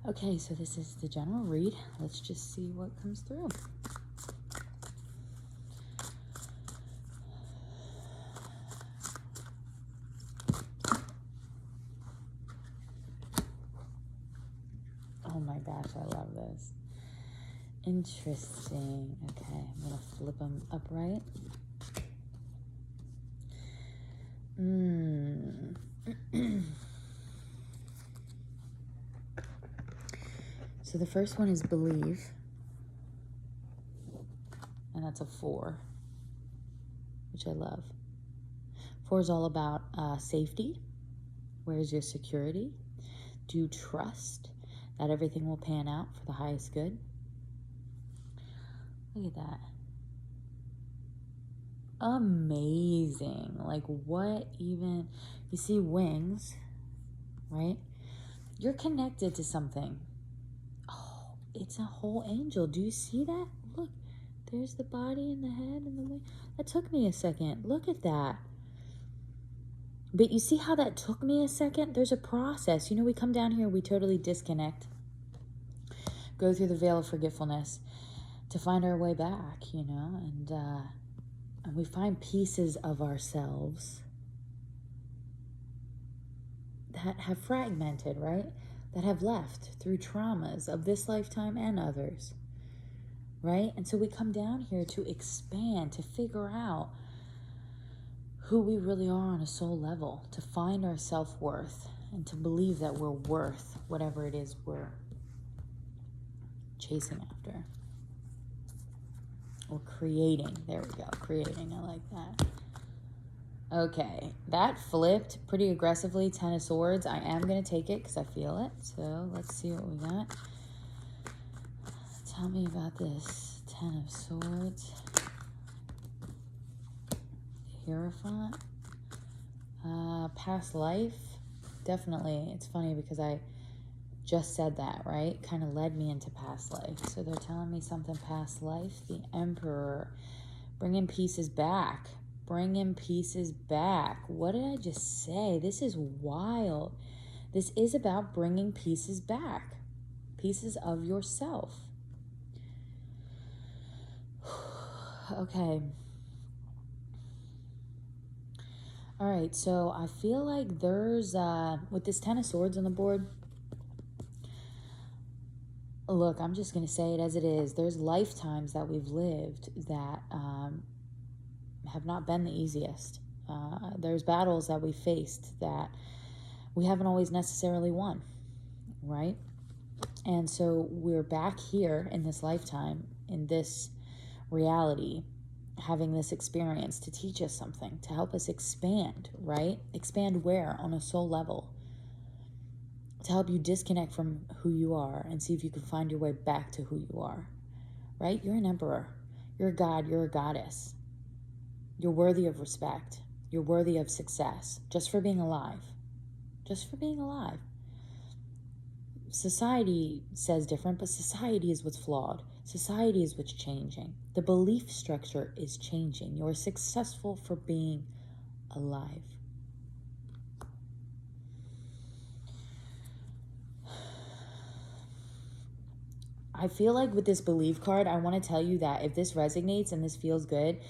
Okay, so this is the general read. Let's just see what comes through. Oh my gosh, I love this. Interesting. Okay, I'm going to flip them upright. So the first one is believe. And that's a 4, which I love. 4 is all about safety. Where's your security? Do you trust that everything will pan out for the highest good? Look at that. Amazing. Like, what even? You see wings, right? You're connected to something. Oh, it's a whole angel. Do you see that? Look, there's the body and the head and the wing. That took me a second. Look at that. But you see how that took me a second? There's a process. You know, we come down here, we totally disconnect, go through the veil of forgetfulness to find our way back, you know, and we find pieces of ourselves that have fragmented, right? That have left through traumas of this lifetime and others, right? And so we come down here to expand, to figure out who we really are on a soul level, to find our self-worth and to believe that we're worth whatever it is we're chasing after. Or creating. There we go. Creating. I like that. Okay. That flipped pretty aggressively. 10 of Swords. I am going to take it because I feel it. So let's see what we got. Tell me about this. 10 of Swords. Hierophant. Past life. Definitely. It's funny because I just said that, right? Kind of led me into past life. So they're telling me something past life. The Emperor. Bringing pieces back. Bringing pieces back. What did I just say? This is wild. This is about bringing pieces back. Pieces of yourself. Okay. All right, so I feel like there's, with this 10 of Swords on the board, look, I'm just going to say it as it is. There's lifetimes that we've lived that have not been the easiest. There's battles that we faced that we haven't always necessarily won, right? And so we're back here in this lifetime, in this reality, having this experience to teach us something, to help us expand, right? Expand where? On a soul level. To help you disconnect from who you are and see if you can find your way back to who you are, right? You're an emperor. You're a god. You're a goddess. You're worthy of respect. You're worthy of success just for being alive. Just for being alive. Society says different, but society is what's flawed. Society is what's changing. The belief structure is changing. You're successful for being alive. I feel like with this belief card, I want to tell you that if this resonates and this feels good,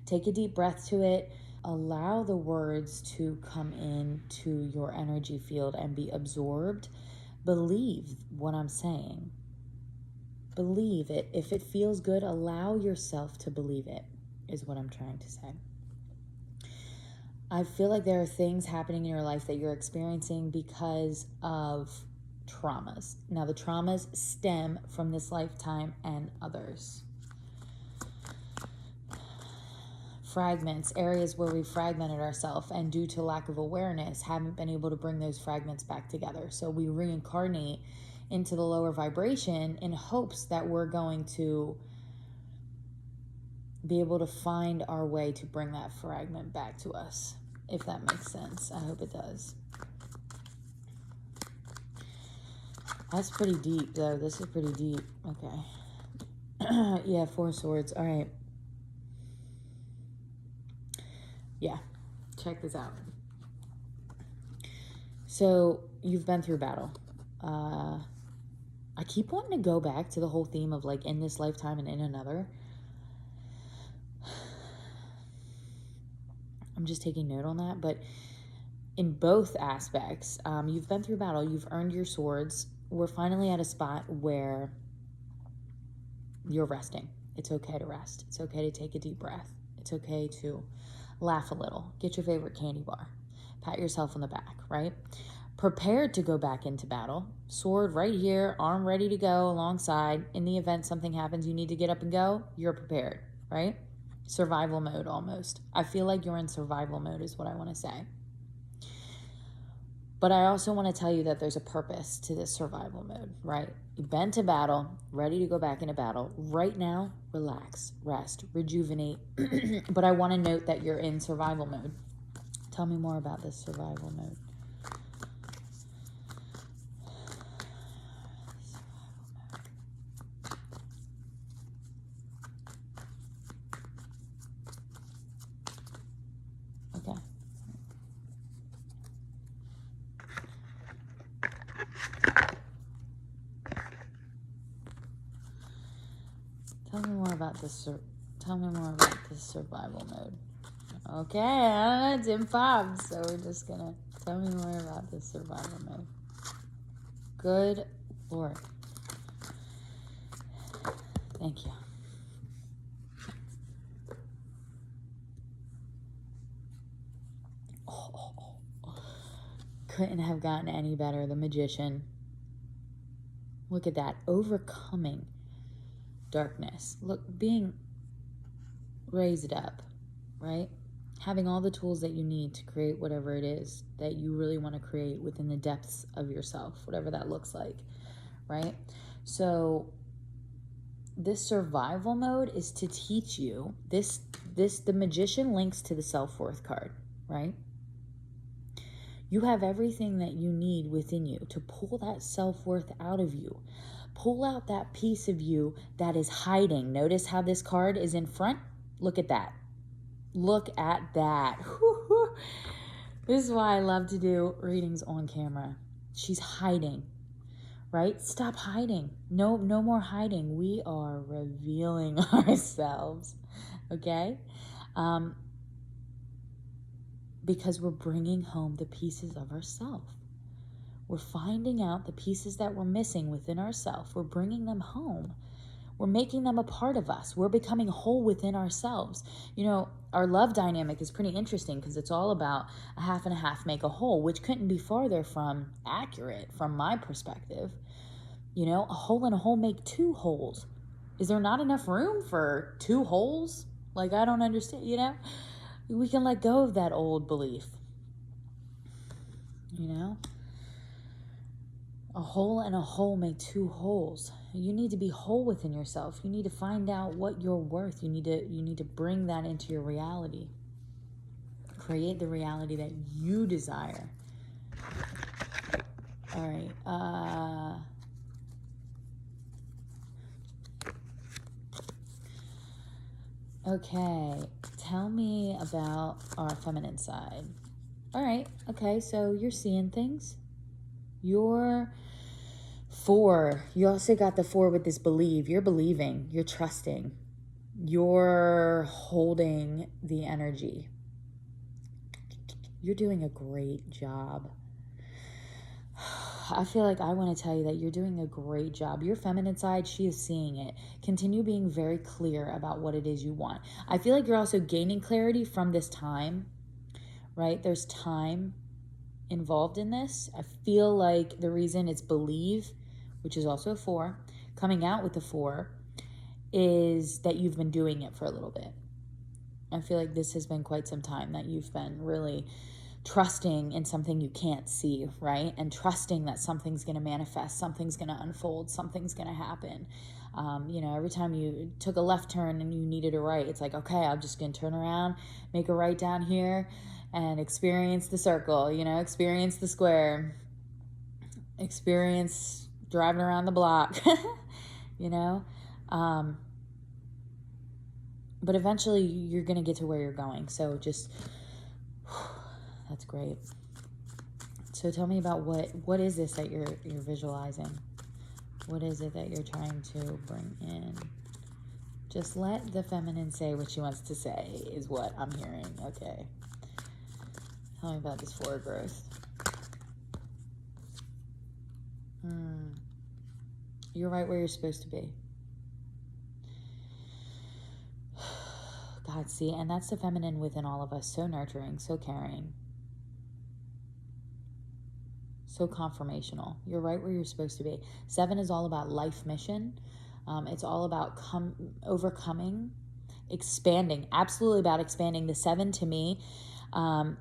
take a deep breath to it. Allow the words to come into your energy field and be absorbed. Believe what I'm saying. Believe it. If it feels good, allow yourself to believe it, is what I'm trying to say. I feel like there are things happening in your life that you're experiencing because of traumas. Now, the traumas stem from this lifetime and others. Fragments, areas where we fragmented ourselves and due to lack of awareness haven't been able to bring those fragments back together. So we reincarnate into the lower vibration in hopes that we're going to be able to find our way to bring that fragment back to us, if that makes sense. I hope it does. That's pretty deep, though. This is pretty deep. Okay. Yeah, 4 swords. All right. Yeah, check this out. So you've been through battle. I keep wanting to go back to the whole theme of like in this lifetime and in another. I'm just taking note on that. But in both aspects, you've been through battle, you've earned your swords. We're finally at a spot where you're resting. It's okay to rest. It's okay to take a deep breath. It's okay to laugh a little. Get your favorite candy bar. Pat yourself on the back, right? Prepared to go back into battle. Sword right here, arm ready to go alongside. In the event something happens, you need to get up and go, you're prepared, right? Survival mode almost. I feel like you're in survival mode is what I want to say. But I also want to tell you that there's a purpose to this survival mode, right? You've been to battle, ready to go back into battle. Right now, relax, rest, rejuvenate. But I want to note that you're in survival mode. Tell me more about this survival mode. Okay. Tell me more about this. Tell me more about this survival mode. Okay, I don't know, it's improv, so we're just gonna tell me more about this survival mode. Good Lord. Thank you. Couldn't have gotten any better. The Magician. Look at that. Overcoming darkness. Look, being raised up, right? Having all the tools that you need to create whatever it is that you really want to create within the depths of yourself, whatever that looks like, right? So this survival mode is to teach you the Magician links to the self-worth card, right? You have everything that you need within you to pull that self-worth out of you. Pull out that piece of you that is hiding. Notice how this card is in front? Look at that. Look at that. This is why I love to do readings on camera. She's hiding, right? Stop hiding. No more hiding. We are revealing ourselves, okay? Because we're bringing home the pieces of ourselves. We're finding out the pieces that we're missing within ourselves. We're bringing them home. We're making them a part of us. We're becoming whole within ourselves. You know, our love dynamic is pretty interesting because it's all about a half and a half make a whole, which couldn't be farther from accurate from my perspective. You know, a hole and a hole make two holes. Is there not enough room for two holes? Like, I don't understand, you know? We can let go of that old belief, you know? A hole and a hole make two holes. You need to be whole within yourself. You need to find out what you're worth. You need to bring that into your reality. Create the reality that you desire. All right. Okay. Tell me about our feminine side. All right. Okay. So you're seeing things. You're 4. You also got the 4 with this believe. You're believing. You're trusting. You're holding the energy. You're doing a great job. I feel like I want to tell you that you're doing a great job. Your feminine side, she is seeing it. Continue being very clear about what it is you want. I feel like you're also gaining clarity from this time, right? There's time involved in this. I feel like the reason it's believe, which is also a 4, coming out with the 4, is that you've been doing it for a little bit. I feel like this has been quite some time that you've been really trusting in something you can't see, right? And trusting that something's going to manifest, something's going to unfold, something's going to happen. You know, every time you took a left turn and you needed a right, it's like, okay, I'm just going to turn around, make a right down here, and experience the circle, you know, experience the square, experience driving around the block, you know? But eventually you're going to get to where you're going. So just, that's great. So tell me about what is this that you're visualizing? What is it that you're trying to bring in? Just let the feminine say what she wants to say is what I'm hearing. Okay. Tell me about this forward growth. You're right where you're supposed to be. God, see, and that's the feminine within all of us. So nurturing, so caring, so confirmational. You're right where you're supposed to be. 7 is all about life mission. It's all about overcoming, expanding, absolutely about expanding. The 7 to me, the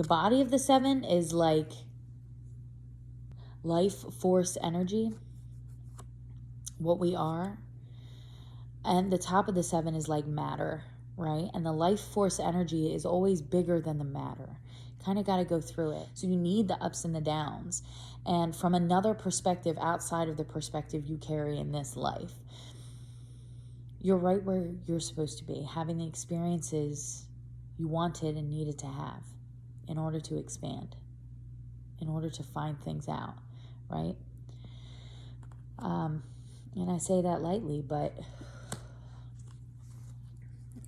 body of the 7 is like life force energy, what we are. And the top of the 7 is like matter, right? And the life force energy is always bigger than the matter. Kind of got to go through it. So you need the ups and the downs. And from another perspective outside of the perspective you carry in this life, you're right where you're supposed to be, having the experiences you wanted and needed to have in order to expand, in order to find things out, right? And I say that lightly, but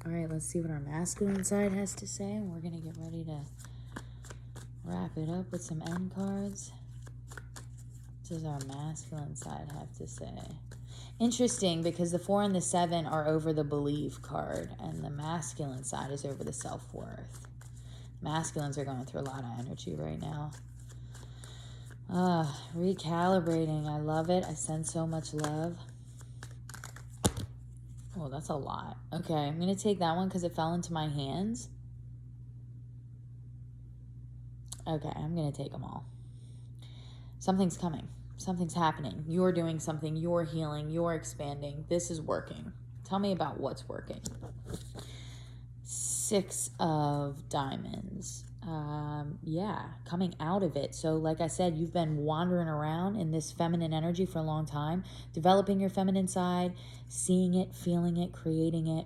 all right, let's see what our masculine side has to say. And we're going to get ready to wrap it up with some end cards. What does our masculine side have to say? Interesting, because the 4 and the 7 are over the believe card, and the masculine side is over the self-worth. Masculines are going through a lot of energy right now. Recalibrating. I love it. I send so much love. Oh, that's a lot. Okay, I'm going to take that one because it fell into my hands. Okay, I'm going to take them all. Something's coming. Something's happening. You're doing something. You're healing. You're expanding. This is working. Tell me about what's working. 6 of diamonds. Yeah, coming out of it. So like I said, you've been wandering around in this feminine energy for a long time, developing your feminine side, seeing it, feeling it, creating it.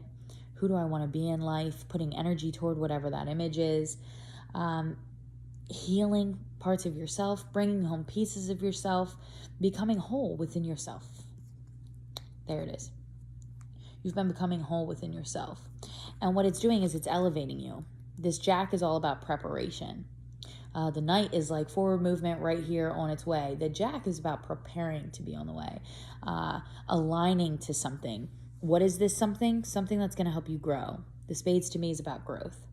Who do I want to be in life? Putting energy toward whatever that image is. Healing parts of yourself, bringing home pieces of yourself, becoming whole within yourself. There it is. You've been becoming whole within yourself. And what it's doing is it's elevating you. This Jack is all about preparation. The Knight is like forward movement right here on its way. The Jack is about preparing to be on the way, aligning to something. What is this something? Something that's going to help you grow. The Spades to me is about growth.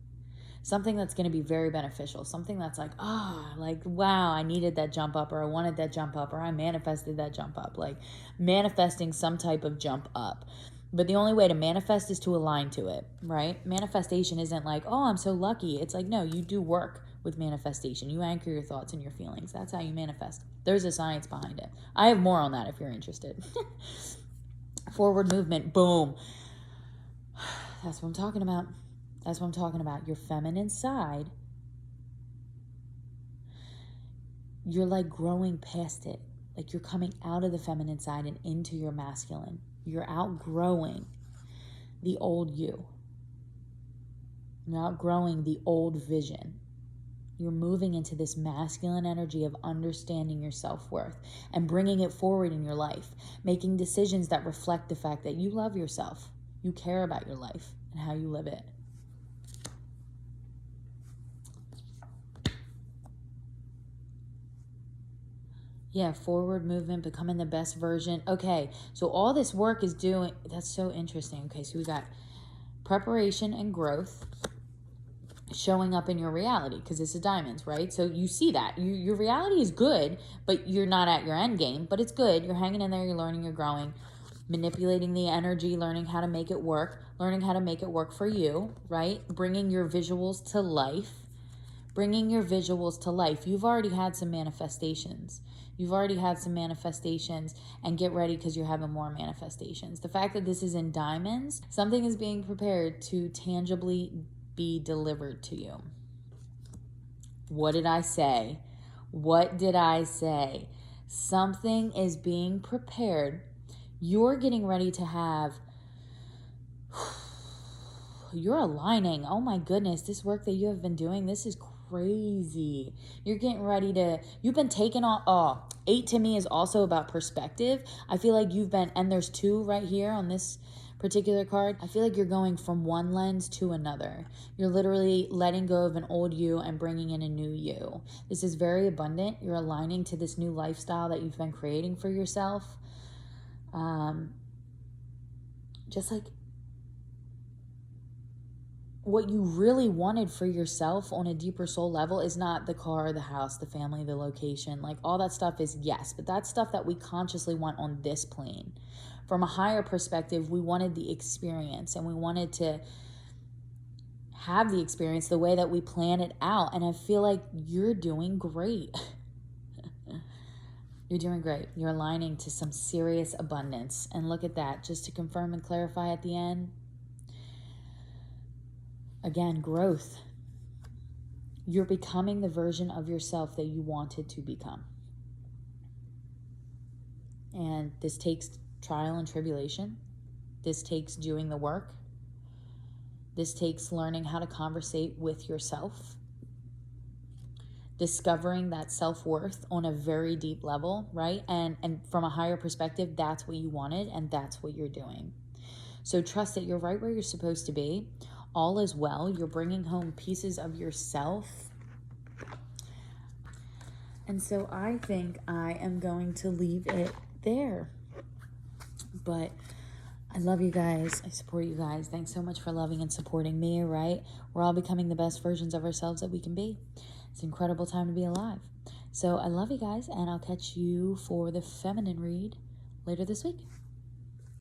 Something that's going to be very beneficial. Something that's like, wow, I needed that jump up, or I wanted that jump up, or I manifested that jump up. Like manifesting some type of jump up. But the only way to manifest is to align to it, right? Manifestation isn't like, oh, I'm so lucky. It's like, no, you do work with manifestation. You anchor your thoughts and your feelings. That's how you manifest. There's a science behind it. I have more on that if you're interested. Forward movement, boom. That's what I'm talking about. That's what I'm talking about. Your feminine side, you're like growing past it. Like you're coming out of the feminine side and into your masculine. You're outgrowing the old you. You're outgrowing the old vision. You're moving into this masculine energy of understanding your self-worth and bringing it forward in your life, making decisions that reflect the fact that you love yourself. You care about your life and how you live it. Yeah, forward movement, becoming the best version. Okay, so all this work is doing, that's so interesting. Okay, so we got preparation and growth showing up in your reality because it's a diamonds, right? So you see that. Your reality is good, but you're not at your end game, but it's good. You're hanging in there, you're learning, you're growing, manipulating the energy, learning how to make it work, learning how to make it work for you, right? Bringing your visuals to life. Bringing your visuals to life. You've already had some manifestations. You've already had some manifestations, and get ready because you're having more manifestations. The fact that this is in diamonds, something is being prepared to tangibly be delivered to you. What did I say? What did I say? Something is being prepared. You're getting ready to have, you're aligning. Oh my goodness, this work that you have been doing, this is crazy. You're getting ready to, you've been taking on, 8 to me is also about perspective. I feel like you've been, and there's 2 right here on this particular card. I feel like you're going from one lens to another. You're literally letting go of an old you and bringing in a new you. This is very abundant. You're aligning to this new lifestyle that you've been creating for yourself. Just like what you really wanted for yourself on a deeper soul level is not the car, the house, the family, the location. Like all that stuff is yes, but that's stuff that we consciously want on this plane. From a higher perspective, we wanted the experience, and we wanted to have the experience the way that we plan it out. And I feel like you're doing great. You're doing great. You're aligning to some serious abundance. And look at that, just to confirm and clarify at the end. Again, growth. You're becoming the version of yourself that you wanted to become. And this takes trial and tribulation. This takes doing the work. This takes learning how to conversate with yourself. Discovering that self-worth on a very deep level, right? And from a higher perspective, that's what you wanted, and that's what you're doing. So trust that you're right where you're supposed to be. All is well. You're bringing home pieces of yourself. And so I think I am going to leave it there. But I love you guys. I support you guys. Thanks so much for loving and supporting me, right? We're all becoming the best versions of ourselves that we can be. It's an incredible time to be alive. So I love you guys, and I'll catch you for the feminine read later this week.